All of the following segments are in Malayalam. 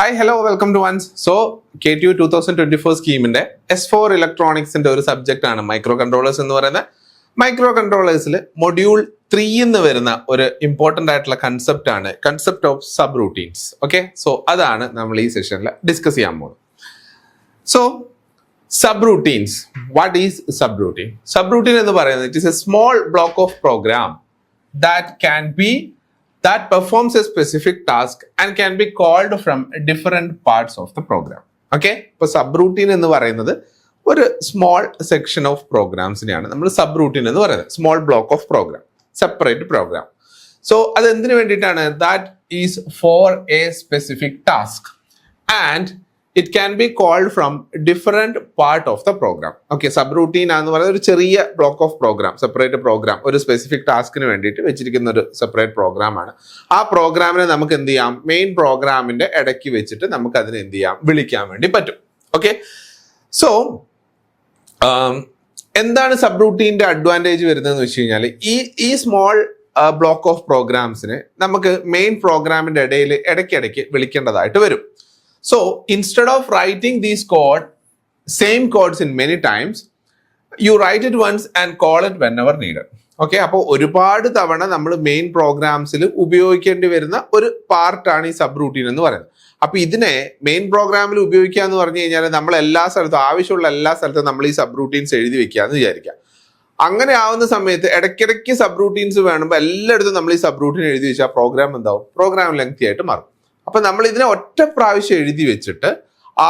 Hi, hello, welcome to once. So, KTU 2024 scheme in S4 electronics in ഒരു സബ്ജക്റ്റ് ആണ് മൈക്രോകൺട്രോളേഴ്സ് എന്ന് പറയുന്ന മൈക്രോകൺട്രോളേഴ്സിൽ മൊഡ്യൂൾ 3 എന്ന് വരുന്ന ഒരു ഇമ്പോർട്ടന്റ് ആയിട്ടുള്ള കൺസെപ്റ്റ് ആണ് concept of subroutines. Okay, so അതാണ് നമ്മൾ ഈ സെഷനിൽ ഡിസ്കസ് ചെയ്യാൻ പോകുന്നത്. So subroutines, what is subroutine? Subroutine എന്ന് പറയുന്നത് it is a small block of program that performs a specific task and can be called from different parts of the program. Okay, ഇപ്പോൾ സബ് റൂട്ടീൻ എന്ന് പറയുന്നത് ഒരു സ്മോൾ സെക്ഷൻ ഓഫ് പ്രോഗ്രാംസിനെയാണ് നമ്മൾ സബ് റൂട്ടീൻ എന്ന് പറയുന്നത്. Small block of program, separate program. So അത് എന്തിനു വേണ്ടിയിട്ടാണ്? That is for a specific task and it can be called from different part of the program. Okay, subroutine എന്ന് പറയുന്നത് ഒരു ചെറിയ block of program, separate program, ഒരു സ്പെസിഫിക് ടാസ്കിന് വേണ്ടിയിട്ട് വെച്ചിരിക്കുന്ന ഒരു സെപ്പറേറ്റ് പ്രോഗ്രാം ആണ്. ആ പ്രോഗ്രാമിനെ നമുക്ക് എന്ത് ചെയ്യാം? മെയിൻ പ്രോഗ്രാമിന്റെ ഇടയ്ക്ക് വെച്ചിട്ട് നമുക്ക് അതിനെ എന്ത് ചെയ്യാം? വിളിക്കാൻ വേണ്ടി പറ്റും. ഓക്കെ, സോ എന്താണ് സബ് റൂട്ടീന്റെ അഡ്വാൻറ്റേജ് വരുന്നതെന്ന് വെച്ച് കഴിഞ്ഞാൽ ഈ സ്മോൾ ബ്ലോക്ക് ഓഫ് പ്രോഗ്രാംസിന് നമുക്ക് മെയിൻ പ്രോഗ്രാമിന്റെ ഇടയിൽ ഇടയ്ക്കിടയ്ക്ക് വിളിക്കേണ്ടതായിട്ട് വരും. So instead of writing these same codes in many times, you write it once and call it whenever needed. Okay, അപ്പോൾ ഒരുപാട് തവണ നമ്മൾ മെയിൻ പ്രോഗ്രാംസിൽ ഉപയോഗിക്കേണ്ടി വരുന്ന ഒരു പാർട്ടാണ് ഈ സബ് റൂട്ടീൻ എന്ന് പറയുന്നത്. അപ്പൊ ഇതിനെ മെയിൻ പ്രോഗ്രാമിൽ ഉപയോഗിക്കുക എന്ന് പറഞ്ഞു കഴിഞ്ഞാൽ നമ്മൾ എല്ലാ സ്ഥലത്തും, ആവശ്യമുള്ള എല്ലാ സ്ഥലത്തും നമ്മൾ ഈ സബ് റൂട്ടീൻസ് എഴുതി വെക്കുക എന്ന് വിചാരിക്കാം. അങ്ങനെ ആവുന്ന സമയത്ത് ഇടയ്ക്കിടയ്ക്ക് സബ് റൂട്ടീൻസ് വേണമ്പോൾ എല്ലായിടത്തും നമ്മൾ ഈ സബ് റൂട്ടീൻ എഴുതി വെച്ചാൽ പ്രോഗ്രാം എന്താവും? പ്രോഗ്രാം ലെങ്തി ആയിട്ട് മാറും. അപ്പൊ നമ്മൾ ഇതിനെ ഒറ്റ പ്രാവശ്യം എഴുതി വെച്ചിട്ട്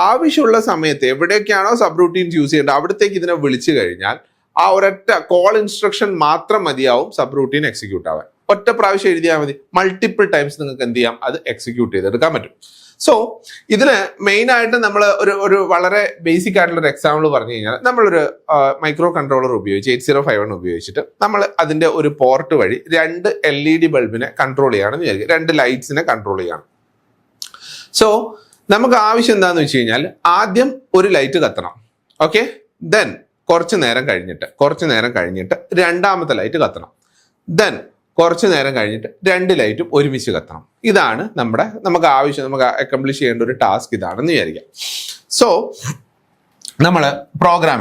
ആവശ്യമുള്ള സമയത്ത് എവിടെയൊക്കെയാണോ സബ് റൂട്ടീൻസ് യൂസ് ചെയ്യേണ്ടത് അവിടത്തേക്ക് ഇതിനെ വിളിച്ചു കഴിഞ്ഞാൽ ആ ഒരൊറ്റ കോൾ ഇൻസ്ട്രക്ഷൻ മാത്രം മതിയാവും സബ് റൂട്ടീൻ എക്സിക്യൂട്ട് ആവാൻ. ഒറ്റ പ്രാവശ്യം എഴുതിയാൽ മതി, മൾട്ടിപ്പിൾ ടൈംസ് നിങ്ങൾക്ക് എന്ത് ചെയ്യാം? അത് എക്സിക്യൂട്ട് ചെയ്തെടുക്കാൻ പറ്റും. സോ ഇതിന് മെയിൻ ആയിട്ട് നമ്മൾ ഒരു വളരെ ബേസിക് ആയിട്ടുള്ള ഒരു എക്സാമ്പിൾ പറഞ്ഞു കഴിഞ്ഞാൽ നമ്മളൊരു മൈക്രോ കൺട്രോളർ ഉപയോഗിച്ച് 8051 ഉപയോഗിച്ചിട്ട് നമ്മൾ അതിന്റെ ഒരു പോർട്ട് വഴി 2 LED ബൾബിനെ കൺട്രോൾ ചെയ്യുകയാണെന്ന് വിചാരിക്കുക, 2 ലൈറ്റ്സിനെ കൺട്രോൾ ചെയ്യണം. സോ നമുക്ക് ആവശ്യം എന്താന്ന് വെച്ച് കഴിഞ്ഞാൽ ആദ്യം ഒരു ലൈറ്റ് കത്തണം. ഓക്കെ, ദെൻ കുറച്ച് നേരം കഴിഞ്ഞിട്ട് രണ്ടാമത്തെ ലൈറ്റ് കത്തണം. ദെൻ കുറച്ച് നേരം കഴിഞ്ഞിട്ട് 2 ലൈറ്റും ഒരുമിച്ച് കത്തണം. ഇതാണ് നമുക്ക് ആവശ്യം, നമുക്ക് അക്കംപ്ലിഷ് ചെയ്യേണ്ട ഒരു ടാസ്ക് ഇതാണെന്ന് വിചാരിക്കാം. സോ നമ്മൾ പ്രോഗ്രാം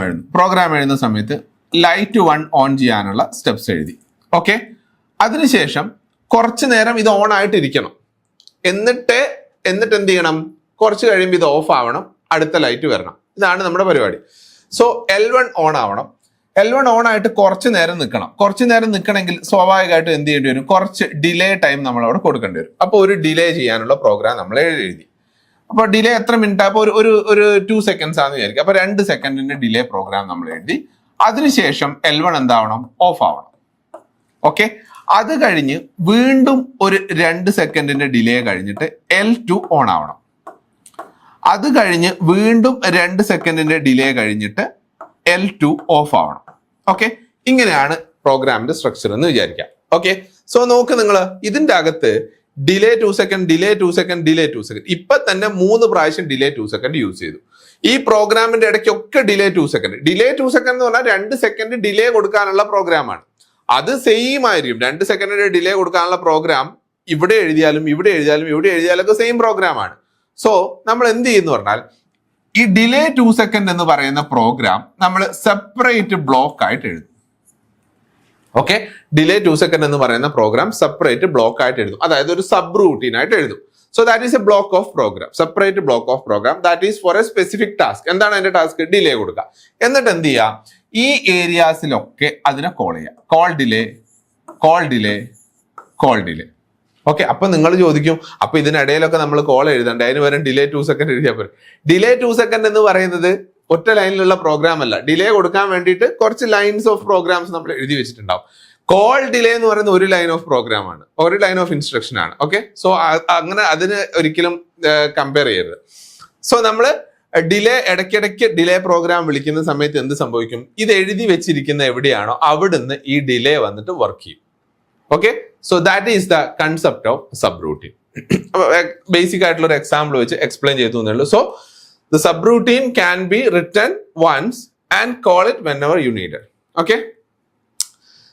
എഴുതുന്ന സമയത്ത് ലൈറ്റ് 1 ഓൺ ചെയ്യാനുള്ള സ്റ്റെപ്സ് എഴുതി. ഓക്കെ, അതിനുശേഷം കുറച്ച് നേരം ഇത് ഓൺ ആയിട്ടിരിക്കണം. എന്നിട്ട് എന്ത് ചെയ്യണം? കുറച്ച് കഴിയുമ്പോൾ ഇത് ഓഫ് ആവണം, അടുത്ത ലൈറ്റ് വരണം. ഇതാണ് നമ്മുടെ പരിപാടി. സോ L1 ഓൺ ആവണം. L1 ഓൺ ആയിട്ട് കുറച്ച് നേരം നിൽക്കണമെങ്കിൽ സ്വാഭാവികമായിട്ടും എന്ത് ചെയ്യേണ്ടി വരും? കുറച്ച് ഡിലേ ടൈം നമ്മൾ അവിടെ കൊടുക്കേണ്ടി വരും. അപ്പോൾ ഒരു ഡിലേ ചെയ്യാനുള്ള പ്രോഗ്രാം നമ്മൾ എഴുതി. അപ്പോൾ ഡിലേ എത്ര മിനിറ്റ്? അപ്പോൾ ഒരു 2 സെക്കൻഡ്സ് ആണെന്ന് വിചാരിക്കും. അപ്പോൾ 2 സെക്കൻഡിന്റെ ഡിലേ പ്രോഗ്രാം നമ്മൾ എഴുതി. അതിനുശേഷം L1 എന്താവണം? ഓഫ് ആവണം. ഓക്കെ, അത് കഴിഞ്ഞ് വീണ്ടും ഒരു 2 സെക്കൻഡിന്റെ ഡിലേ കഴിഞ്ഞിട്ട് L2 ഓൺ ആവണം. അത് കഴിഞ്ഞ് വീണ്ടും 2 സെക്കൻഡിന്റെ ഡിലേ കഴിഞ്ഞിട്ട് L2 ഓഫ് ആവണം. ഓക്കെ, ഇങ്ങനെയാണ് പ്രോഗ്രാമിന്റെ സ്ട്രക്ചർ എന്ന് വിചാരിക്കാം. ഓക്കെ, സോ നോക്ക് നിങ്ങൾ, ഇതിന്റെ അകത്ത് ഡിലേ 2 സെക്കൻഡ് ഇപ്പൊ തന്നെ 3 പ്രാവശ്യം ഡിലേ 2 സെക്കൻഡ് യൂസ് ചെയ്തു. ഈ പ്രോഗ്രാമിന്റെ ഇടയ്ക്കൊക്കെ ഡിലേ 2 സെക്കൻഡ് എന്ന് പറഞ്ഞാൽ 2 സെക്കൻഡ് ഡിലേ കൊടുക്കാനുള്ള പ്രോഗ്രാമാണ്. അത് സെയിം ആയിരിക്കും. 2 സെക്കൻഡിന്റെ ഡിലേ കൊടുക്കാനുള്ള പ്രോഗ്രാം ഇവിടെ എഴുതിയാലും ഒക്കെ സെയിം പ്രോഗ്രാം ആണ്. സോ നമ്മൾ എന്ത് ചെയ്യുന്നു പറഞ്ഞാൽ ഈ ഡിലേ 2 സെക്കൻഡ് എന്ന് പറയുന്ന പ്രോഗ്രാം നമ്മൾ സെപ്പറേറ്റ് ബ്ലോക്ക് ആയിട്ട് എഴുതും. ഓക്കെ, ഡിലേ 2 സെക്കൻഡ് എന്ന് പറയുന്ന പ്രോഗ്രാം സെപ്പറേറ്റ് ബ്ലോക്ക് ആയിട്ട് എഴുതും. അതായത് ഒരു സബ് റൂട്ടീൻ ആയിട്ട് എഴുതും. So that is a block of program, separate block of program that is for a specific task. എന്താണ് അതിന്റെ ടാസ്ക്? ഡിലേ കൊടുക്കുക. എന്നിട്ട് എന്ത് ചെയ്യാം? ഈ ഏരിയാസിലൊക്കെ അതിനെ കോൾ ചെയ്യാം. Call delay. ഓക്കെ, അപ്പൊ നിങ്ങൾ ചോദിക്കും, അപ്പൊ ഇതിനിടയിലൊക്കെ നമ്മൾ കോൾ എഴുതണ്ടേ? അതിന് പകരം ഡിലേ 2 സെക്കൻഡ് എഴുതിയാൽ പോരെ. ഡിലേ 2 സെക്കൻഡ് എന്ന് പറയുന്നത് ഒറ്റ ലൈനിലുള്ള പ്രോഗ്രാം അല്ല. ഡിലേ കൊടുക്കാൻ വേണ്ടിയിട്ട് കുറച്ച് ലൈൻസ് ഓഫ് പ്രോഗ്രാംസ് നമ്മൾ എഴുതി വെച്ചിട്ടുണ്ടാവും. കോൾ ഡിലേ എന്ന് പറയുന്നത് ഒരു ലൈൻ ഓഫ് പ്രോഗ്രാം ആണ്, ഒരു ലൈൻ ഓഫ് ഇൻസ്ട്രക്ഷൻ ആണ്. ഓക്കെ, സോ അങ്ങനെ അതിന് ഒരിക്കലും കമ്പയർ ചെയ്യരുത്. സോ നമ്മൾ ഇടയ്ക്കിടയ്ക്ക് ഡിലേ പ്രോഗ്രാം വിളിക്കുന്ന സമയത്ത് എന്ത് സംഭവിക്കും? ഇത് എഴുതി വെച്ചിരിക്കുന്ന എവിടെയാണോ അവിടുന്ന് ഈ ഡിലേ വന്നിട്ട് വർക്ക് ചെയ്യും. Okay, so that is the concept of subroutine. Basic ആയിട്ടുള്ള ഒരു എക്സാമ്പിൾ വെച്ച് എക്സ്പ്ലെയിൻ ചെയ്തു എന്നേ ഉള്ളൂ. So the subroutine can be written once and call it whenever you need it. Okay,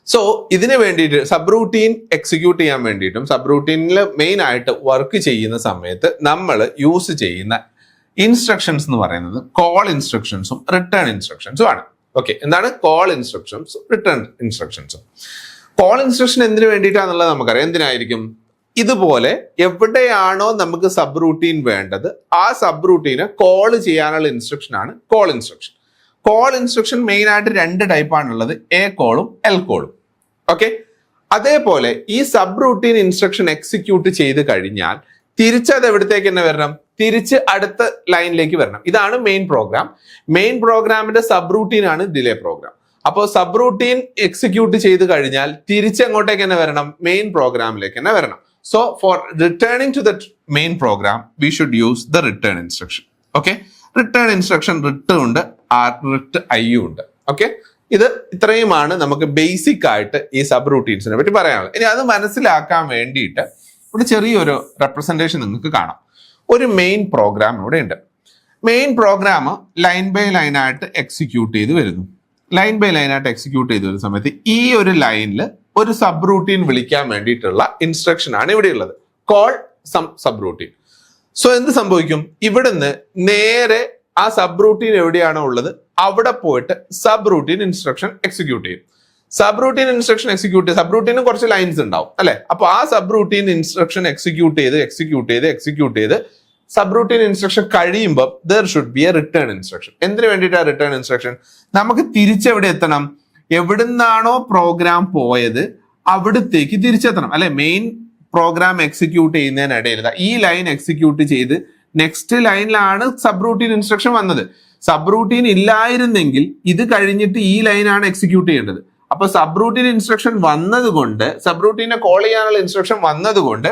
so ഇതിന് വേണ്ടിയിട്ട് സബ് റൂട്ടീൻ എക്സിക്യൂട്ട് ചെയ്യാൻ വേണ്ടിയിട്ടും സബ് റൂട്ടീനിൽ മെയിൻ ആയിട്ട് വർക്ക് ചെയ്യുന്ന സമയത്ത് നമ്മൾ യൂസ് ചെയ്യുന്ന ഇൻസ്ട്രക്ഷൻസ് എന്ന് പറയുന്നത് കോൾ ഇൻസ്ട്രക്ഷൻസും റിട്ടേൺ ഇൻസ്ട്രക്ഷൻസും ആണ്. ഓക്കെ, എന്താണ് കോൾ ഇൻസ്ട്രക്ഷൻസും റിട്ടേൺ ഇൻസ്ട്രക്ഷൻസും? കോൾ ഇൻസ്ട്രക്ഷൻ എന്തിനു വേണ്ടിയിട്ടാണെന്നുള്ളത് നമുക്കറിയാം. എന്തിനായിരിക്കും? ഇതുപോലെ എവിടെയാണോ നമുക്ക് സബ് റൂട്ടീൻ വേണ്ടത് ആ സബ് റൂട്ടീനെ കോൾ ചെയ്യാനുള്ള ഇൻസ്ട്രക്ഷൻ ആണ് call instruction. Call instruction main ആയിട്ട് 2 ടൈപ്പാണുള്ളത്, എ കോളും എൽ കോളും. ഓക്കെ, അതേപോലെ ഈ സബ് റൂട്ടീൻ ഇൻസ്ട്രക്ഷൻ എക്സിക്യൂട്ട് ചെയ്ത് കഴിഞ്ഞാൽ തിരിച്ചത് എവിടത്തേക്ക് തന്നെ വരണം? തിരിച്ച് അടുത്ത ലൈനിലേക്ക് വരണം. ഇതാണ് മെയിൻ പ്രോഗ്രാം. മെയിൻ പ്രോഗ്രാമിന്റെ സബ് റൂട്ടീൻ ആണ് ഡിലേ പ്രോഗ്രാം. അപ്പോൾ സബ് റൂട്ടീൻ എക്സിക്യൂട്ട് ചെയ്ത് കഴിഞ്ഞാൽ തിരിച്ചെങ്ങോട്ടേക്ക് തന്നെ വരണം? മെയിൻ പ്രോഗ്രാമിലേക്ക് തന്നെ വരണം. So for returning to the main program we should use the return instruction. Okay, return instruction return ഉണ്ട്, റിട്ട് ഐ ഉണ്ട്. ഓക്കെ, ഇത് ഇത്രയുമാണ് നമുക്ക് ബേസിക് ആയിട്ട് ഈ സബ് റൂട്ടീൻസിനെ പറ്റി പറയാനുള്ളത്. ഇനി അത് മനസ്സിലാക്കാൻ വേണ്ടിയിട്ട് ഇവിടെ ചെറിയൊരു റെപ്രസെന്റേഷൻ നിങ്ങൾക്ക് കാണാം. ഒരു മെയിൻ പ്രോഗ്രാം ഇവിടെ ഉണ്ട്. Main program line by line ആയിട്ട് എക്സിക്യൂട്ട് ചെയ്ത് വരുന്നു. ലൈൻ ബൈ ലൈൻ ആയിട്ട് എക്സിക്യൂട്ട് ചെയ്ത് വരുന്ന സമയത്ത് ഈ ഒരു ലൈനിൽ ഒരു സബ് റൂട്ടീൻ വിളിക്കാൻ വേണ്ടിയിട്ടുള്ള ഇൻസ്ട്രക്ഷൻ ആണ് ഇവിടെ ഉള്ളത്, call some subroutine. So എന്ത് സംഭവിക്കും? ഇവിടുന്ന് നേരെ ആ സബ് റൂട്ടീൻ എവിടെയാണോ ഉള്ളത് അവിടെ പോയിട്ട് സബ് റൂട്ടീൻ ഇൻസ്ട്രക്ഷൻ എക്സിക്യൂട്ട് ചെയ്യും. സബ് റൂട്ടീൻ ഇൻസ്ട്രക്ഷൻ എക്സിക്യൂട്ട് ചെയ്ത് സബ് റൂട്ടീന് കുറച്ച് ലൈൻസ് ഉണ്ടാവും അല്ലെ? അപ്പൊ ആ സബ് റൂട്ടീൻ ഇൻസ്ട്രക്ഷൻ എക്സിക്യൂട്ട് ചെയ്ത് സബ് റൂട്ടീൻ ഇൻസ്ട്രക്ഷൻ കഴിയുമ്പോൾ there should be A return instruction. എന്തിനു വേണ്ടിയിട്ടാണ് റിട്ടേൺ ഇൻസ്ട്രക്ഷൻ? നമുക്ക് തിരിച്ചെവിടെ എത്തണം? എവിടുന്നാണോ പ്രോഗ്രാം പോയത് അവിടത്തേക്ക് തിരിച്ചെത്തണം അല്ലെ? മെയിൻ പ്രോഗ്രാം എക്സിക്യൂട്ട് ചെയ്യുന്നതിനിടയിൽ ഈ ലൈൻ എക്സിക്യൂട്ട് ചെയ്ത് നെക്സ്റ്റ് ലൈനിലാണ് സബ് റൂട്ടീൻ ഇൻസ്ട്രക്ഷൻ വന്നത്. സബ് റൂട്ടീൻ ഇല്ലായിരുന്നെങ്കിൽ ഇത് കഴിഞ്ഞിട്ട് ഈ ലൈനാണ് എക്സിക്യൂട്ട് ചെയ്യേണ്ടത്. അപ്പൊ സബ് റൂട്ടീൻ ഇൻസ്ട്രക്ഷൻ വന്നതുകൊണ്ട്, സബ് റൂട്ടീനെ കോൾ ചെയ്യാനുള്ള ഇൻസ്ട്രക്ഷൻ വന്നതുകൊണ്ട്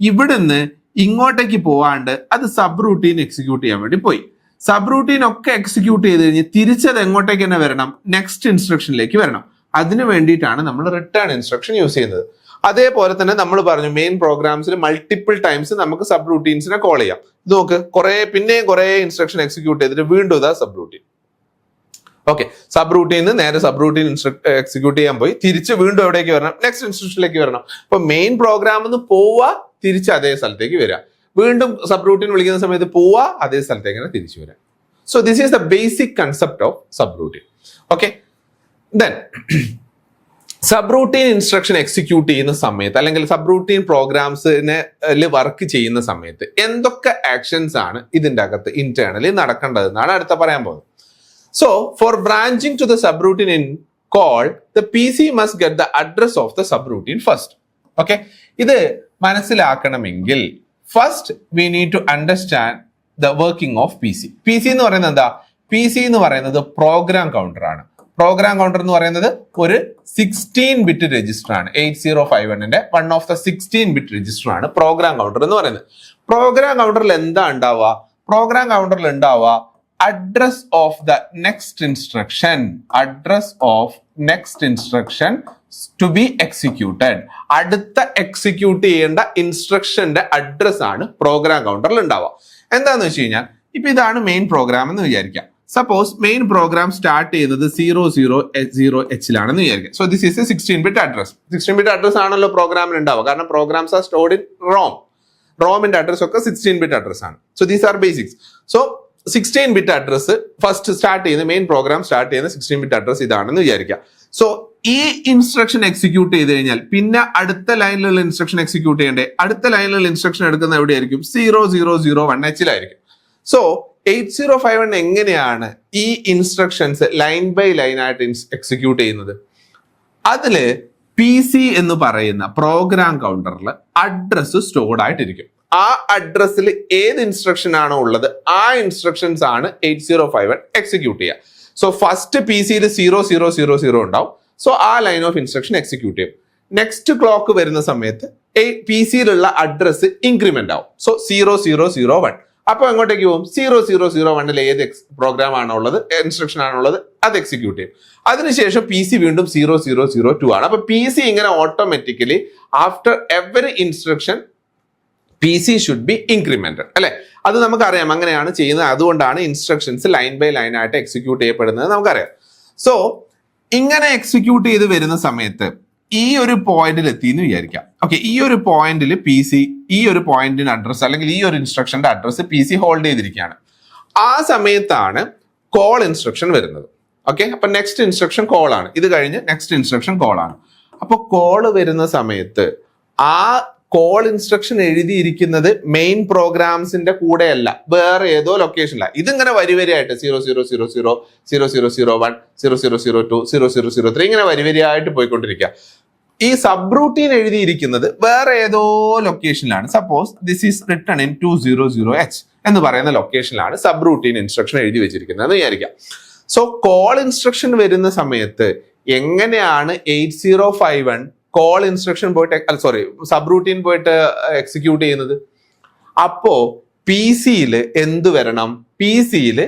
ഇവിടുന്ന് ഇങ്ങോട്ടേക്ക് പോവാണ്ട് അത് സബ് റൂട്ടീൻ എക്സിക്യൂട്ട് ചെയ്യാൻ വേണ്ടി പോയി. സബ് റൂട്ടീൻ ഒക്കെ എക്സിക്യൂട്ട് ചെയ്ത് കഴിഞ്ഞ് തിരിച്ചത് എങ്ങോട്ടേക്ക് തന്നെ വരണം? നെക്സ്റ്റ് ഇൻസ്ട്രക്ഷനിലേക്ക് വരണം. അതിനു വേണ്ടിയിട്ടാണ് നമ്മൾ റിട്ടേൺ ഇൻസ്ട്രക്ഷൻ യൂസ് ചെയ്യുന്നത്. അതേപോലെ തന്നെ നമ്മൾ പറഞ്ഞു മെയിൻ പ്രോഗ്രാംസിൽ മൾട്ടിപ്പിൾ ടൈംസ് നമുക്ക് സബ് റൂട്ടീൻസിനെ കോൾ ചെയ്യാം. ഇത് നോക്ക്, പിന്നെയും കുറെ ഇൻസ്ട്രക്ഷൻ എക്സിക്യൂട്ട് ചെയ്തിട്ട് വീണ്ടും ഇതാ sub routine. Okay, sub routine നേരെ സബ് റൂട്ടീൻ എക്സിക്യൂട്ട് ചെയ്യാൻ പോയി തിരിച്ച് വീണ്ടും എവിടേക്ക് വരണം? നെക്സ്റ്റ് ഇൻസ്ട്രക്ഷനിലേക്ക് വരണം. അപ്പൊ മെയിൻ പ്രോഗ്രാമിൽ നിന്ന് പോവുക, തിരിച്ച് അതേ സ്ഥലത്തേക്ക് വരിക, വീണ്ടും സബ് റൂട്ടീൻ വിളിക്കുന്ന സമയത്ത് പോവുക, അതേ സ്ഥലത്തേക്ക് തന്നെ തിരിച്ചു വരാം. So this is the basic concept of sub routine. Okay, then sub routine instruction execute ചെയ്യുന്ന സമയത്ത് അല്ലെങ്കിൽ സബ് റൂട്ടീൻ പ്രോഗ്രാംസിനെ വർക്ക് ചെയ്യുന്ന സമയത്ത് എന്തൊക്കെ ആക്ഷൻസ് ആണ് ഇതിന്റെ അകത്ത് ഇന്റേണലി നടക്കേണ്ടതെന്നാണ് അടുത്ത പറയാൻ പോകുന്നത്. So, for branching to the subroutine in call, the PC must get the address of the subroutine first. Okay? ഇത് മനസ്സിലാക്കണമെങ്കിൽ first we need to understand the working of PC. PC എന്ന് പറയുന്നത് എന്താ? PC എന്ന് പറയുന്നത് പ്രോഗ്രാം കൗണ്ടർ ആണ്. പ്രോഗ്രാം കൗണ്ടർ എന്ന് പറയുന്നത് ഒരു 16-bit രജിസ്റ്റർ ആണ്. 8051ന്റെ one of the 16-bit register ആണ് പ്രോഗ്രാം കൗണ്ടർ എന്ന് പറയുന്നത്. പ്രോഗ്രാം കൗണ്ടറിൽ എന്താ ഉണ്ടാവുക? പ്രോഗ്രാം കൗണ്ടറിൽ ഉണ്ടാവുക address of the next instruction to be executed. അടുത്ത എക്സിക്യൂട്ട് ചെയ്യേണ്ട ഇൻസ്ട്രക്ഷന്റെ അഡ്രസ് ആണ് പ്രോഗ്രാം കൗണ്ടറിൽ ഉണ്ടാവുക. എന്താന്ന് വെച്ച് കഴിഞ്ഞാൽ ഇപ്പൊ ഇതാണ് മെയിൻ പ്രോഗ്രാം എന്ന് വിചാരിക്കാം. സപ്പോസ് മെയിൻ പ്രോഗ്രാം സ്റ്റാർട്ട് ചെയ്യുന്നത് 00H-ലാണെന്ന് വിചാരിക്കാം. So this is a 16-bit address. 16-bit address ആണല്ലോ പ്രോഗ്രാമിൽ ഉണ്ടാവുക, കാരണം പ്രോഗ്രാംസ് ആർ സ്റ്റോർഡ് ഇൻ റോമിന്റെ അഡ്രസ് ഒക്കെ 16-bit അഡ്രസ് ആണ്. So these are basics. So 16-bit address first start ചെയ്യുന്ന മെയിൻ പ്രോഗ്രാം സ്റ്റാർട്ട് ചെയ്യുന്ന 16-bit അഡ്രസ് ഇതാണെന്ന് വിചാരിക്കാം. സോ ഈ ഇൻസ്ട്രക്ഷൻ എക്സിക്യൂട്ട് ചെയ്ത് കഴിഞ്ഞാൽ പിന്നെ അടുത്ത ലൈനിലുള്ള ഇൻസ്ട്രക്ഷൻ എക്സിക്യൂട്ട് ചെയ്യണ്ടേ? അടുത്ത ലൈനിലുള്ള ഇൻസ്ട്രക്ഷൻ എടുക്കുന്ന എവിടെയായിരിക്കും? 0001H-ലായിരിക്കും. സോ 8051 എങ്ങനെയാണ് ഈ ഇൻസ്ട്രക്ഷൻസ് ലൈൻ ബൈ ലൈൻ ആയിട്ട് എക്സിക്യൂട്ട് ചെയ്യുന്നത്? അതില് PC എന്ന് പറയുന്ന പ്രോഗ്രാം കൗണ്ടറിൽ അഡ്രസ് സ്റ്റോർഡ് ആയിട്ടിരിക്കും. ആ അഡ്രസ്സിൽ ഏത് ഇൻസ്ട്രക്ഷൻ ആണോ ഉള്ളത് ആ ഇൻസ്ട്രക്ഷൻസ് ആണ് 8051 എക്സിക്യൂട്ട് ചെയ്യുക. സോ ഫസ്റ്റ് PC-യിൽ 0000 ഉണ്ടാവും. സോ ആ ലൈൻ ഓഫ് ഇൻസ്ട്രക്ഷൻ എക്സിക്യൂട്ട് ചെയ്യും. നെക്സ്റ്റ് ക്ലോക്ക് വരുന്ന സമയത്ത് PC-യിലുള്ള അഡ്രസ് ഇൻക്രിമെന്റ് ആവും. സോ 0001. അപ്പൊ എങ്ങോട്ടേക്ക് പോകും? 0001 ഏത് പ്രോഗ്രാം ആണോ ഉള്ളത്, ഇൻസ്ട്രക്ഷൻ ആണോ ഉള്ളത്, അത് എക്സിക്യൂട്ട് ചെയ്യും. അതിനുശേഷം PC വീണ്ടും 0002 ആണ്. അപ്പൊ PC ഇങ്ങനെ automatically after every instruction PC should be incremented അല്ലെ? അത് നമുക്കറിയാം, അങ്ങനെയാണ് ചെയ്യുന്നത്. അതുകൊണ്ടാണ് ഇൻസ്ട്രക്ഷൻസ് ലൈൻ ബൈ ലൈൻ ആയിട്ട് എക്സിക്യൂട്ട് ചെയ്യപ്പെടുന്നത് നമുക്കറിയാം. സോ ഇങ്ങനെ എക്സിക്യൂട്ട് ചെയ്ത് വരുന്ന സമയത്ത് ഈ ഒരു പോയിന്റിൽ എത്തി എന്ന് വിചാരിക്കാം. ഓക്കെ, ഈ ഒരു പോയിന്റിൽ പി സി ഈ ഒരു പോയിന്റിന് അഡ്രസ് അല്ലെങ്കിൽ ഈ ഒരു ഇൻസ്ട്രക്ഷന്റെ അഡ്രസ് പി സി ഹോൾഡ് ചെയ്തിരിക്കുകയാണ്. ആ സമയത്താണ് കോൾ ഇൻസ്ട്രക്ഷൻ വരുന്നത്. ഓക്കെ, അപ്പൊ നെക്സ്റ്റ് ഇൻസ്ട്രക്ഷൻ കോൾ ആണ്. ഇത് കഴിഞ്ഞ് നെക്സ്റ്റ് ഇൻസ്ട്രക്ഷൻ കോൾ ആണ്. അപ്പൊ കോള് വരുന്ന സമയത്ത് ആ കോൾ ഇൻസ്ട്രക്ഷൻ എഴുതിയിരിക്കുന്നത് മെയിൻ പ്രോഗ്രാംസിന്റെ കൂടെയല്ല, വേറെ ഏതോ ലൊക്കേഷനിലാണ്. ഇതിങ്ങനെ വരിവരിയായിട്ട് 0000 0001 0002 0003 ഇങ്ങനെ വരിവരിയായിട്ട് പോയിക്കൊണ്ടിരിക്കുക. ഈ സബ് റൂട്ടീൻ എഴുതിയിരിക്കുന്നത് വേറെ ഏതോ ലൊക്കേഷനിലാണ്. Suppose this is written in 200H എന്ന് പറയുന്ന ലൊക്കേഷനിലാണ് സബ് റൂട്ടീൻ ഇൻസ്ട്രക്ഷൻ എഴുതി വെച്ചിരിക്കുന്നത് എന്ന് വിചാരിക്കാം. സോ കോൾ ഇൻസ്ട്രക്ഷൻ വരുന്ന സമയത്ത് എങ്ങനെയാണ് 8051 കോൾ ഇൻസ്ട്രക്ഷൻ പോയിട്ട് സബ് റൂട്ടീൻ പോയിട്ട് എക്സിക്യൂട്ട് ചെയ്യുന്നത്? അപ്പോ പി സിയിൽ എന്ത് വരണം? പി സിയിൽ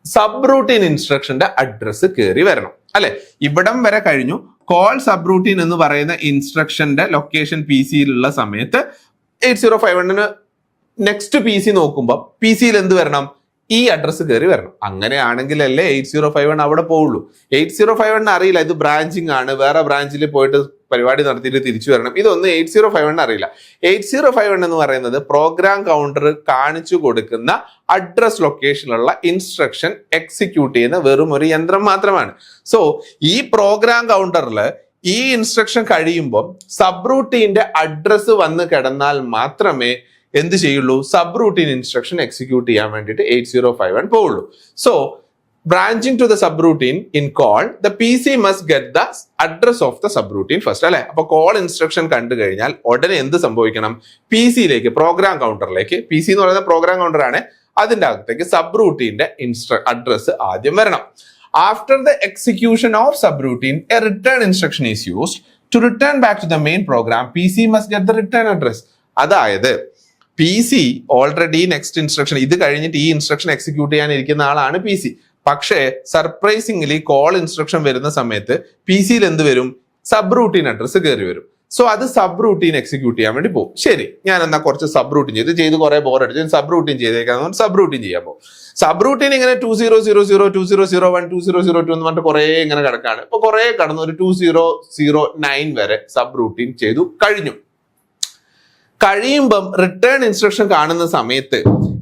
സബ് റൂട്ടീൻ ഇൻസ്ട്രക്ഷന്റെ അഡ്രസ് കയറി വരണം അല്ലെ? ഇവിടം വരെ കഴിഞ്ഞു. കോൾ സബ് റൂട്ടീൻ എന്ന് പറയുന്ന ഇൻസ്ട്രക്ഷന്റെ ലൊക്കേഷൻ പി സിയിലുള്ള സമയത്ത് 8051 നെക്സ്റ്റ് പി സി നോക്കുമ്പോൾ പി സിയിൽ എന്ത് വരണം? ഈ അഡ്രസ്സ് കയറി വരണം. അങ്ങനെയാണെങ്കിലല്ലേ 8051 അവിടെ പോവുള്ളൂ. 8051 അറിയില്ല ഇത് ബ്രാഞ്ചിങ് ആണ്, വേറെ ബ്രാഞ്ചിൽ പോയിട്ട് പരിപാടി നടത്തിയിട്ട് തിരിച്ചു വരണം. ഇതൊന്നും 8051 അറിയില്ല. 8051 എന്ന് പറയുന്നത് പ്രോഗ്രാം കൗണ്ടർ കാണിച്ചു കൊടുക്കുന്ന അഡ്രസ് ലൊക്കേഷനിലുള്ള ഇൻസ്ട്രക്ഷൻ എക്സിക്യൂട്ട് ചെയ്യുന്ന വെറും ഒരു യന്ത്രം മാത്രമാണ്. സോ ഈ പ്രോഗ്രാം കൗണ്ടറിൽ ഈ ഇൻസ്ട്രക്ഷൻ കഴിയുമ്പോൾ സബ് റൂട്ടീന്റെ അഡ്രസ് വന്ന് കിടന്നാൽ മാത്രമേ എന്ത് ചെയ്യുള്ളൂ? സബ് റൂട്ടീൻ ഇൻസ്ട്രക്ഷൻ എക്സിക്യൂട്ട് ചെയ്യാൻ വേണ്ടിയിട്ട് 8051 പോവുള്ളൂ. So branching to the subroutine in call, the PC must get the address of the subroutine first അല്ലെ? അപ്പൊ കോൾ ഇൻസ്ട്രക്ഷൻ കണ്ടു കഴിഞ്ഞാൽ ഉടനെ എന്ത് സംഭവിക്കണം? പി സിയിലേക്ക്, പ്രോഗ്രാം കൗണ്ടറിലേക്ക്, പി സി എന്ന് പറയുന്ന പ്രോഗ്രാം കൗണ്ടർ ആണ്, അതിന്റെ അകത്തേക്ക് സബ് റൂട്ടീന്റെ അഡ്രസ് ആദ്യം വരണം. After the execution of subroutine a return instruction is used to return back to the main program. P C must get the return address. അതായത് P C already next instruction ഇത് കഴിഞ്ഞിട്ട് ഈ ഇൻസ്ട്രക്ഷൻ എക്സിക്യൂട്ട് ചെയ്യാനിരിക്കുന്ന ആളാണ് പി സി. പക്ഷേ സർപ്രൈസിംഗ്ലി കോൾ ഇൻസ്ട്രക്ഷൻ വരുന്ന സമയത്ത് പി സിയിൽ എന്ത് വരും? സബ് റൂട്ടീൻ അഡ്രസ് കയറി വരും. സോ അത് സബ് റൂട്ടീൻ എക്സിക്യൂട്ട് ചെയ്യാൻ വേണ്ടി പോകും. ശരി, ഞാൻ എന്നാ കുറച്ച് സബ് റൂട്ടീൻ ചെയ്ത് കുറെ ബോർ അടിച്ച് സബ് റൂട്ടീൻ ചെയ്തേക്കാൻ സബ് റൂട്ടീൻ ചെയ്യാൻ പോകും. സബ് റൂട്ടീൻ ഇങ്ങനെ 2000 2001 2002 എന്ന് പറഞ്ഞിട്ട് കുറെ ഇങ്ങനെ കിടക്കാണ്. ഇപ്പൊ കുറെ കടന്നു ഒരു 2009 വരെ സബ് റൂട്ടീൻ ചെയ്തു കഴിഞ്ഞു. കഴിയുമ്പം റിട്ടേൺ ഇൻസ്ട്രക്ഷൻ കാണുന്ന സമയത്ത്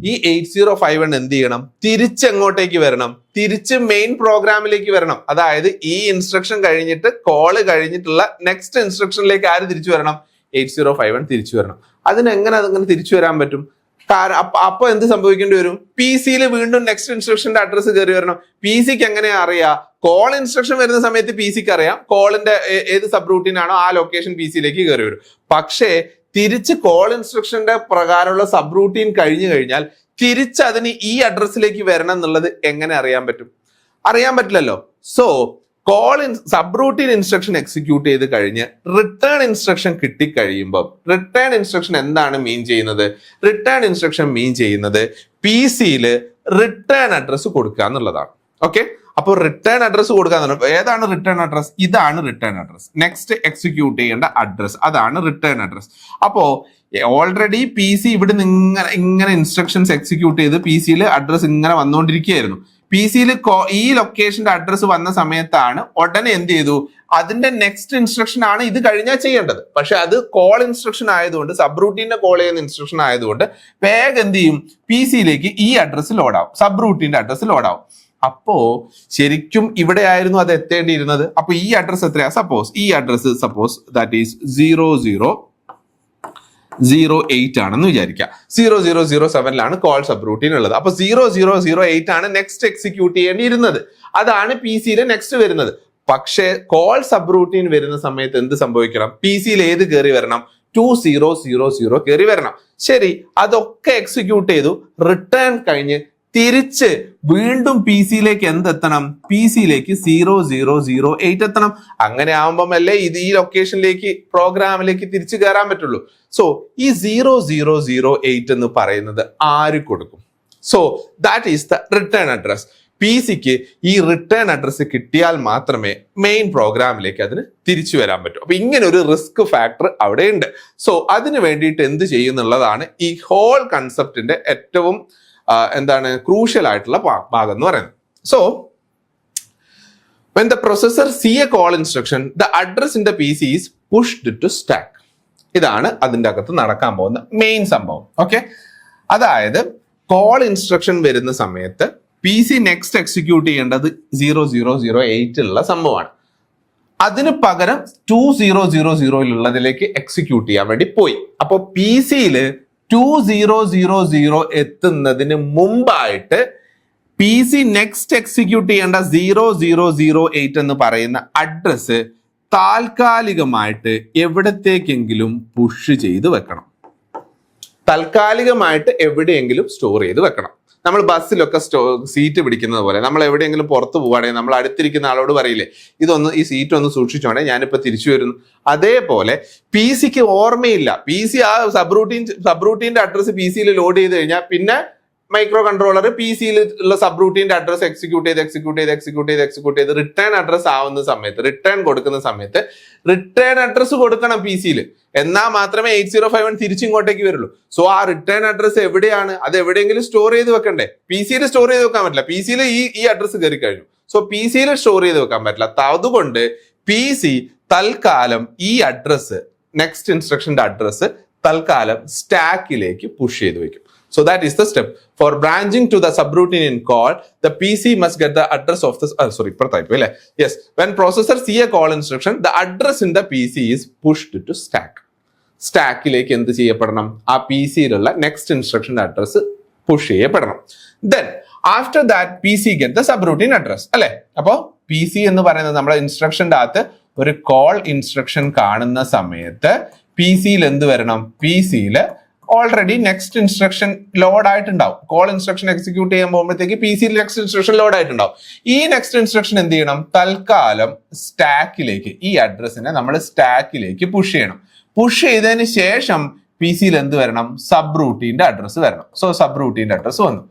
ഈ 8051 എന്ത് ചെയ്യണം? തിരിച്ചെങ്ങോട്ടേക്ക് വരണം? തിരിച്ച് മെയിൻ പ്രോഗ്രാമിലേക്ക് വരണം. അതായത് ഈ ഇൻസ്ട്രക്ഷൻ കഴിഞ്ഞിട്ട് കോള് കഴിഞ്ഞിട്ടുള്ള നെക്സ്റ്റ് ഇൻസ്ട്രക്ഷനിലേക്ക് ആര് തിരിച്ചു വരണം? 8051 തിരിച്ചു വരണം. അതിനെങ്ങനെ അതങ്ങനെ തിരിച്ചു വരാൻ പറ്റും? അപ്പൊ എന്ത് സംഭവിക്കേണ്ടി വരും? പി സിയിൽ വീണ്ടും നെക്സ്റ്റ് ഇൻസ്ട്രക്ഷന്റെ അഡ്രസ് കയറി വരണം. പി സിക്ക് എങ്ങനെയാ അറിയാം? കോൾ ഇൻസ്ട്രക്ഷൻ വരുന്ന സമയത്ത് പി സിക്ക് അറിയാം കോളിന്റെ ഏത് സബ് റൂട്ടീൻ ആണോ ആ ലൊക്കേഷൻ പി സിയിലേക്ക് കയറി വരും. പക്ഷേ തിരിച്ച് കോൾ ഇൻസ്ട്രക്ഷന്റെ പ്രകാരമുള്ള സബ് റൂട്ടീൻ കഴിഞ്ഞു കഴിഞ്ഞാൽ തിരിച്ച് അതിന് ഈ അഡ്രസ്സിലേക്ക് വരണം എന്നുള്ളത് എങ്ങനെ അറിയാൻ പറ്റും? അറിയാൻ പറ്റില്ലല്ലോ. So sub routine instruction execute ചെയ്ത് കഴിഞ്ഞ് റിട്ടേൺ ഇൻസ്ട്രക്ഷൻ കിട്ടിക്കഴിയുമ്പോൾ റിട്ടേൺ ഇൻസ്ട്രക്ഷൻ എന്താണ് മീൻ ചെയ്യുന്നത്? റിട്ടേൺ ഇൻസ്ട്രക്ഷൻ മീൻ ചെയ്യുന്നത് പി സിയിൽ റിട്ടേൺ അഡ്രസ് കൊടുക്കുക എന്നുള്ളതാണ്. ഓക്കെ, അപ്പോൾ റിട്ടേൺ അഡ്രസ് കൊടുക്കുക. ഏതാണ് റിട്ടേൺ അഡ്രസ്? ഇതാണ് റിട്ടേൺ അഡ്രസ്. നെക്സ്റ്റ് എക്സിക്യൂട്ട് ചെയ്യേണ്ട അഡ്രസ് അതാണ് റിട്ടേൺ അഡ്രസ്. അപ്പോ ഓൾറെഡി പി സി ഇവിടെ ഇങ്ങനെ ഇൻസ്ട്രക്ഷൻസ് എക്സിക്യൂട്ട് ചെയ്ത് പി സിയിൽ അഡ്രസ് ഇങ്ങനെ വന്നുകൊണ്ടിരിക്കുകയായിരുന്നു. പി സിയിൽ ഈ ലൊക്കേഷന്റെ അഡ്രസ് വന്ന സമയത്താണ് ഉടനെ എന്ത് ചെയ്തു? അതിന്റെ നെക്സ്റ്റ് ഇൻസ്ട്രക്ഷൻ ആണ് ഇത് കഴിഞ്ഞാൽ ചെയ്യേണ്ടത്. പക്ഷെ അത് കോൾ ഇൻസ്ട്രക്ഷൻ ആയതുകൊണ്ട് സബ് റൂട്ടീനെ കോൾ ചെയ്യുന്ന ഇൻസ്ട്രക്ഷൻ ആയതുകൊണ്ട് വേഗം എന്ത് ചെയ്യും? പി സിയിലേക്ക് ഈ അഡ്രസ് ലോഡാവും, സബ് റൂട്ടീന്റെ അഡ്രസ് ലോഡാവും. അപ്പോ ശരിക്കും ഇവിടെ ആയിരുന്നു അത് എത്തേണ്ടിയിരുന്നത്. അപ്പൊ ഈ അഡ്രസ് എത്രയാ? ഈ അഡ്രസ് ദാറ്റ് ഈസ് 0008 ആണെന്ന് വിചാരിക്കുക. 0007 കോൾ സബ് റൂട്ടീൻ ഉള്ളത്. അപ്പൊ 0008 ആണ് നെക്സ്റ്റ് എക്സിക്യൂട്ട് ചെയ്യേണ്ടിയിരുന്നത്. അതാണ് പി സിയിൽ നെക്സ്റ്റ് വരുന്നത്. പക്ഷേ കോൾ സബ് റൂട്ടീൻ വരുന്ന സമയത്ത് എന്ത് സംഭവിക്കണം? പി സിയിൽ ഏത് കയറി വരണം? 2000 കയറി വരണം. ശരി, അതൊക്കെ എക്സിക്യൂട്ട് ചെയ്തു. റിട്ടേൺ കഴിഞ്ഞ് തിരിച്ച് വീണ്ടും പി സിയിലേക്ക് എന്തെത്തണം? പി സിയിലേക്ക് 0008 എത്തണം. അങ്ങനെ ആവുമ്പം അല്ലേ ഇത് ഈ ലൊക്കേഷനിലേക്ക് പ്രോഗ്രാമിലേക്ക് തിരിച്ചു കയറാൻ പറ്റുള്ളൂ. സോ ഈ 0008 എന്ന് പറയുന്നത് ആര് കൊടുക്കും? So that is the return address. P സിക്ക് ഈ റിട്ടേൺ അഡ്രസ് കിട്ടിയാൽ മാത്രമേ മെയിൻ പ്രോഗ്രാമിലേക്ക് അതിന് തിരിച്ചു വരാൻ പറ്റൂ. അപ്പൊ ഇങ്ങനെ ഒരു റിസ്ക് ഫാക്ടർ അവിടെ ഉണ്ട്. സോ അതിന് വേണ്ടിയിട്ട് എന്ത് ചെയ്യുന്നുള്ളതാണ് ഈ ഹോൾ കൺസെപ്റ്റിന്റെ ഏറ്റവും ക്രൂഷ്യൽ ആയിട്ടുള്ള ഭാഗം എന്ന് പറയുന്നത്. So When the processor see a call instruction, the address in the PC is pushed to stack. ഇതാണ് അതിൻ്റെ അകത്ത് നടക്കാൻ പോകുന്ന മെയിൻ സംഭവം. ഓക്കെ, അതായത് കോൾ ഇൻസ്ട്രക്ഷൻ വരുന്ന സമയത്ത് പി സി നെക്സ്റ്റ് എക്സിക്യൂട്ട് ചെയ്യേണ്ടത് 0008 ഉള്ള സംഭവമാണ്. അതിന് പകരം 2000 എക്സിക്യൂട്ട് ചെയ്യാൻ വേണ്ടി പോയി. അപ്പോൾ പി സിയിൽ 2000 എത്തുന്നതിന് മുമ്പായിട്ട് പി സി നെക്സ്റ്റ് എക്സിക്യൂട്ട് ചെയ്യേണ്ട 0008 എന്ന് പറയുന്ന അഡ്രസ് താൽക്കാലികമായിട്ട് എവിടത്തേക്കെങ്കിലും പുഷ് ചെയ്ത് വെക്കണം. താൽക്കാലികമായിട്ട് എവിടെയെങ്കിലും സ്റ്റോർ ചെയ്ത് വെക്കണം. നമ്മൾ ബസ്സിലൊക്കെ സീറ്റ് പിടിക്കുന്നത് പോലെ നമ്മൾ എവിടെയെങ്കിലും പുറത്ത് പോവുകയാണെങ്കിൽ നമ്മൾ അടുത്തിരിക്കുന്ന ആളോട് പറയില്ലേ, ഈ സീറ്റ് ഒന്ന് സൂക്ഷിച്ചോണേ, ഞാനിപ്പോൾ തിരിച്ചു വരുന്നു. അതേപോലെ പി സിക്ക് ഓർമ്മയില്ല. പി സി ആ സബ്റൂട്ടീൻ്റെ അഡ്രസ്സ് പി സിയിൽ ലോഡ് ചെയ്ത് കഴിഞ്ഞാൽ പിന്നെ മൈക്രോ കൺട്രോളർ പി സിയിൽ ഉള്ള സബ്റൂട്ടീൻ്റെ അഡ്രസ് എക്സിക്യൂട്ട് ചെയ്ത് റിട്ടേൺ അഡ്രസ് ആവുന്ന സമയത്ത്, റിട്ടേൺ കൊടുക്കുന്ന സമയത്ത് റിട്ടേൺ അഡ്രസ് കൊടുക്കണം പി സിയിൽ. എന്നാൽ മാത്രമേ 8051 തിരിച്ചിങ്ങോട്ടേക്ക് വരുള്ളൂ. സോ ആ റിട്ടേൺ അഡ്രസ് എവിടെയാണ്? അത് എവിടെയെങ്കിലും സ്റ്റോർ ചെയ്ത് വെക്കണ്ടേ? പി സിയിൽ സ്റ്റോർ ചെയ്ത് വെക്കാൻ പറ്റില്ല. പി സിയിൽ ഈ അഡ്രസ് കയറി കഴിഞ്ഞു. സോ പി സിയിൽ സ്റ്റോർ ചെയ്ത് വെക്കാൻ പറ്റില്ല. അതുകൊണ്ട് പി സി തൽക്കാലം ഈ അഡ്രസ്, നെക്സ്റ്റ് ഇൻസ്ട്രക്ഷന്റെ അഡ്രസ് തൽക്കാലം സ്റ്റാക്കിലേക്ക് പുഷ് ചെയ്ത് വെക്കും. So that is the step. For branching to the subroutine in call, the PC must get the address of the yes. When processor see a call instruction, the address in the PC is pushed to stack. സ്റ്റാക്കിലേക്ക് എന്ത് ചെയ്യപ്പെടണം? ആ പി സിയിലുള്ള നെക്സ്റ്റ് ഇൻസ്ട്രക്ഷൻ അഡ്രസ് പുഷ് ചെയ്യപ്പെടണം. Then after that P C get the subroutine address അല്ലെ. അപ്പോൾ പി സി എന്ന് പറയുന്നത് നമ്മുടെ ഇൻസ്ട്രക്ഷൻ്റെ അകത്ത് ഒരു കോൾ ഇൻസ്ട്രക്ഷൻ കാണുന്ന സമയത്ത് പി സിയിൽ എന്ത് വരണം? പി സിയിൽ ഓൾറെഡി നെക്സ്റ്റ് ഇൻസ്ട്രക്ഷൻ ലോഡ് ആയിട്ടുണ്ടാവും. കോൾ ഇൻസ്ട്രക്ഷൻ എക്സിക്യൂട്ട് ചെയ്യാൻ പോകുമ്പോഴത്തേക്ക് പി സിയിൽ നെക്സ്റ്റ് ഇൻസ്ട്രക്ഷൻ ലോഡ് ആയിട്ടുണ്ടാവും. ഈ നെക്സ്റ്റ് ഇൻസ്ട്രക്ഷൻ എന്ത് ചെയ്യണം? തൽക്കാലം സ്റ്റാക്കിലേക്ക്, ഈ അഡ്രസ്സിനെ നമ്മൾ സ്റ്റാക്കിലേക്ക് പുഷ് ചെയ്യണം. പുഷ് ചെയ്തതിന് ശേഷം പി സിയിൽ എന്ത് വരണം? സബ്റൂട്ടീൻ്റെ അഡ്രസ്സ് വരണം. സോ സബ്റൂട്ടീൻ്റെ അഡ്രസ്സ് വന്നു.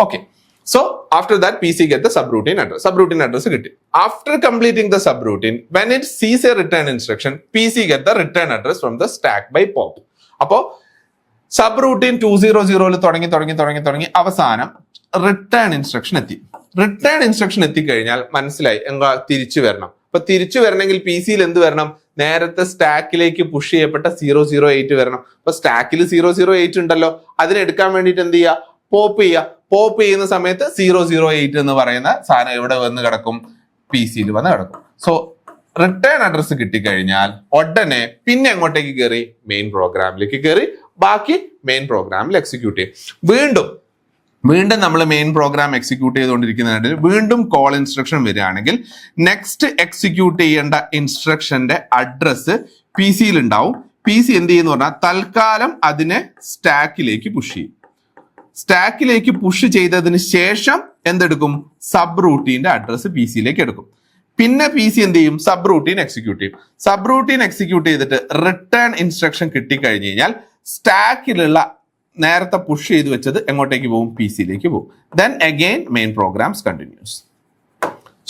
Okay, so after that PC get the subroutine address കിട്ടി. After completing the subroutine, when it sees a return instruction, PC get the return address from the stack by pop. അപ്പോൾ സബ്റൂട്ടീൻ 200 തുടങ്ങി അവസാനം റിട്ടേൺ ഇൻസ്ട്രക്ഷൻ എത്തി. റിട്ടേൺ ഇൻസ്ട്രക്ഷൻ എത്തിക്കഴിഞ്ഞാൽ മനസ്സിലായി തിരിച്ചു വരണം. അപ്പൊ തിരിച്ചു വരണമെങ്കിൽ പി സിയിൽ എന്ത് വരണം? നേരത്തെ സ്റ്റാക്കിലേക്ക് പുഷ് ചെയ്യപ്പെട്ട 008 വരണം. അപ്പൊ സ്റ്റാക്കിൽ 008 ഉണ്ടല്ലോ, അതിനെടുക്കാൻ വേണ്ടിയിട്ട് എന്ത് ചെയ്യുക? പോപ്പ് ചെയ്യുന്ന സമയത്ത് 008 എന്ന് പറയുന്ന സാധനം എവിടെ വന്ന് കിടക്കും? പി സിയിൽ വന്ന് കിടക്കും. സോ റിട്ടേൺ അഡ്രസ് കിട്ടിക്കഴിഞ്ഞാൽ ഉടനെ പിന്നെ എങ്ങോട്ടേക്ക് കയറി? മെയിൻ പ്രോഗ്രാമിലേക്ക് കയറി ബാക്കി മെയിൻ പ്രോഗ്രാമിൽ എക്സിക്യൂട്ട് ചെയ്യും. വീണ്ടും നമ്മൾ മെയിൻ പ്രോഗ്രാം എക്സിക്യൂട്ട് ചെയ്തുകൊണ്ടിരിക്കുന്നതിനിടയിൽ വീണ്ടും കോൾ ഇൻസ്ട്രക്ഷൻ വരികയാണെങ്കിൽ നെക്സ്റ്റ് എക്സിക്യൂട്ട് ചെയ്യേണ്ട ഇൻസ്ട്രക്ഷന്റെ അഡ്രസ്സ് പി സിയിൽ ഉണ്ടാവും. പി സി എന്ത് ചെയ്യുന്ന പറഞ്ഞാൽ തൽക്കാലം അതിനെ സ്റ്റാക്കിലേക്ക് പുഷ് ചെയ്യും. സ്റ്റാക്കിലേക്ക് പുഷ് ചെയ്തതിന് ശേഷം എന്തെടുക്കും? സബ്റൂട്ടീൻ്റെ അഡ്രസ്സ് പി സിയിലേക്ക് എടുക്കും. പിന്നെ പി സി എന്ത് ചെയ്യും? സബ്റൂട്ടീൻ എക്സിക്യൂട്ട് ചെയ്യും. സബ്റൂട്ടീൻ എക്സിക്യൂട്ട് ചെയ്തിട്ട് റിട്ടേൺ ഇൻസ്ട്രക്ഷൻ കിട്ടിക്കഴിഞ്ഞ് കഴിഞ്ഞാൽ സ്റ്റാക്കിലുള്ള നേരത്തെ പുഷ് ചെയ്ത് വെച്ചത് എങ്ങോട്ടേക്ക് പോകും? പി സിയിലേക്ക് പോകും. Then again main programs continues.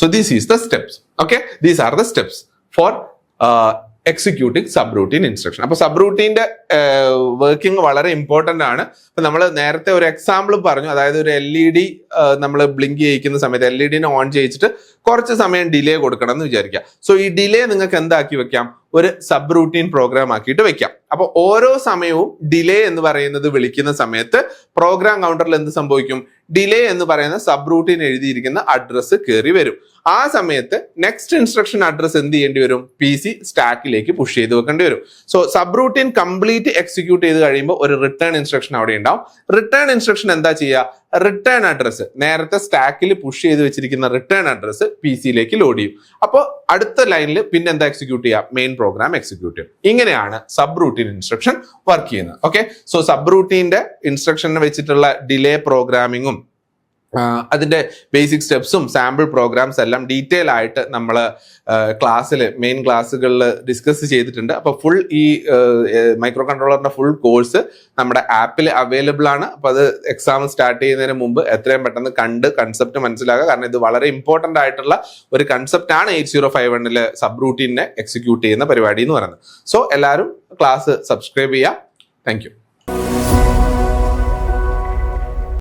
So this is the steps. Okay, these are the steps for executing subroutine instruction. അപ്പൊ സബ്റൂട്ടീൻ്റെ വർക്കിംഗ് വളരെ ഇമ്പോർട്ടന്റ് ആണ്. അപ്പൊ നമ്മൾ നേരത്തെ ഒരു എക്സാമ്പിൾ പറഞ്ഞു, അതായത് ഒരു LED നമ്മൾ ബ്ലിങ്ക് ചെയ്യിക്കുന്ന സമയത്ത് LED ഓൺ ചെയ്യിച്ചിട്ട് കുറച്ച് സമയം ഡിലേ കൊടുക്കണം എന്ന് വിചാരിക്കുക. സോ ഈ ഡിലേ നിങ്ങൾക്ക് എന്താക്കി വെക്കാം? ഒരു സബ്റൂട്ടീൻ പ്രോഗ്രാം ആക്കിയിട്ട് വെക്കാം. അപ്പൊ ഓരോ സമയവും ഡിലേ എന്ന് പറയുന്നത് വിളിക്കുന്ന സമയത്ത് പ്രോഗ്രാം കൗണ്ടറിൽ എന്ത് സംഭവിക്കും? ഡിലേ എന്ന് പറയുന്ന സബ്റൂട്ടീൻ എഴുതിയിരിക്കുന്ന അഡ്രസ്സ് കയറി വരും. ആ സമയത്ത് നെക്സ്റ്റ് ഇൻസ്ട്രക്ഷൻ അഡ്രസ് എന്ത് ചെയ്യേണ്ടി വരും? പി സി സ്റ്റാക്കിലേക്ക് പുഷ് ചെയ്ത് വെക്കേണ്ടി വരും. സോ സബ്റൂട്ടീൻ കംപ്ലീറ്റ് എക്സിക്യൂട്ട് ചെയ്ത് കഴിയുമ്പോൾ ഒരു റിട്ടേൺ ഇൻസ്ട്രക്ഷൻ അവിടെ ഉണ്ടാവും. റിട്ടേൺ ഇൻസ്ട്രക്ഷൻ എന്താ ചെയ്യുക? റിട്ടേൺ അഡ്രസ്, നേരത്തെ സ്റ്റാക്കിൽ പുഷ് ചെയ്ത് വെച്ചിരിക്കുന്ന റിട്ടേൺ അഡ്രസ് പി സിയിലേക്ക് ലോഡ് ചെയ്യും. അപ്പോൾ അടുത്ത ലൈനിൽ പിന്നെ എന്താ എക്സിക്യൂട്ട് ചെയ്യുക? മെയിൻ പ്രോഗ്രാം എക്സിക്യൂട്ട് ചെയ്യും. ഇങ്ങനെയാണ് സബ്റൂട്ടീൻ ഇൻസ്ട്രക്ഷൻ വർക്ക് ചെയ്യുന്നത്. ഓക്കെ, സോ സബ്റൂട്ടീൻ്റെ ഇൻസ്ട്രക്ഷനെ വെച്ചിട്ടുള്ള ഡിലേ പ്രോഗ്രാമിങ്ങും അതിന്റെ ബേസിക് സ്റ്റെപ്സും സാമ്പിൾ പ്രോഗ്രാംസ് എല്ലാം ഡീറ്റെയിൽ ആയിട്ട് നമ്മൾ മെയിൻ ക്ലാസ്സുകളിൽ ഡിസ്കസ് ചെയ്തിട്ടുണ്ട്. അപ്പോൾ ഫുൾ ഈ മൈക്രോ കൺട്രോളറിന്റെ ഫുൾ കോഴ്സ് നമ്മുടെ ആപ്പിൽ അവൈലബിൾ ആണ്. അപ്പോൾ അത് എക്സാം സ്റ്റാർട്ട് ചെയ്യുന്നതിന് മുമ്പ് എത്രയും പെട്ടെന്ന് കണ്ട് കൺസെപ്റ്റ് മനസ്സിലാക്കുക. കാരണം ഇത് വളരെ ഇമ്പോർട്ടന്റ് ആയിട്ടുള്ള ഒരു കൺസെപ്റ്റ് ആണ് 8051 സബ്റൂട്ടീനെ എക്സിക്യൂട്ട് ചെയ്യുന്ന പരിപാടി എന്ന് പറയുന്നത്. സോ എല്ലാവരും ക്ലാസ് സബ്സ്ക്രൈബ് ചെയ്യുക. Thank you.